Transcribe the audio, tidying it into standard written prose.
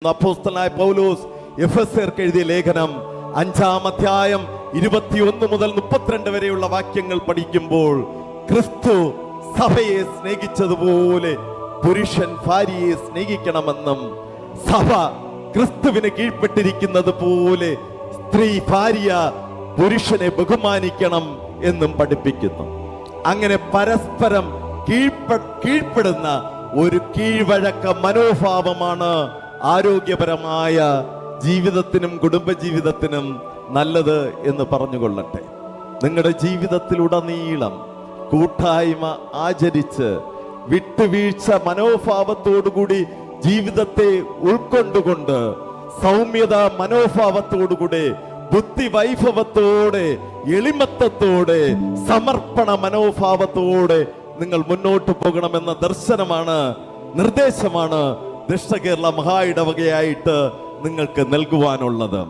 അപ്പോസ്തലനായ പൗലോസ് എഫെസ്യർക്ക് എഴുതിയ ലേഖനം 5-ാം അധ്യായം 21 മുതൽ 32 വരെയുള്ള വാക്യങ്ങൾ പഠിക്കുമ്പോൾ ക്രിസ്തു സഭയെ സ്നേഹിച്ചതുപോലെ പുരുഷൻ ഭാര്യയെ സ്നേഹിക്കണമെന്നും സഭ ക്രിസ്തുവിന് കീഴ്പ്പെട്ടിരിക്കുന്നത് പോലെ സ്ത്രീ ഭാര്യ പുരുഷനെ ബഹുമാനിക്കണം എന്നും പഠിപ്പിക്കുന്നു. അങ്ങനെ പരസ്പരം കീഴ്പ്പെടുന്ന ഒരു കീഴ്വഴക്ക മനോഭാവമാണ് ആരോഗ്യപരമായ ജീവിതത്തിനും കുടുംബജീവിതത്തിനും നല്ലത് എന്ന് പറഞ്ഞുകൊള്ളട്ടെ. നിങ്ങളുടെ ജീവിതത്തിലുടനീളം കൂട്ടായ്മ ആചരിച്ച് വിട്ടുവീഴ്ച മനോഭാവത്തോടുകൂടി ജീവിതത്തെ ഉൾക്കൊണ്ടുകൊണ്ട് സൗമ്യത മനോഭാവത്തോടുകൂടി ബുദ്ധിവൈഭവത്തോടെ എളിമത്തത്തോടെ സമർപ്പണ മനോഭാവത്തോടെ നിങ്ങൾ മുന്നോട്ട് പോകണമെന്ന ദർശനമാണ്, നിർദ്ദേശമാണ് ദക്ഷിണ കേരള മഹാ ഇടവകയായിട്ട് നിങ്ങൾക്ക് നൽകുവാനുള്ളത്.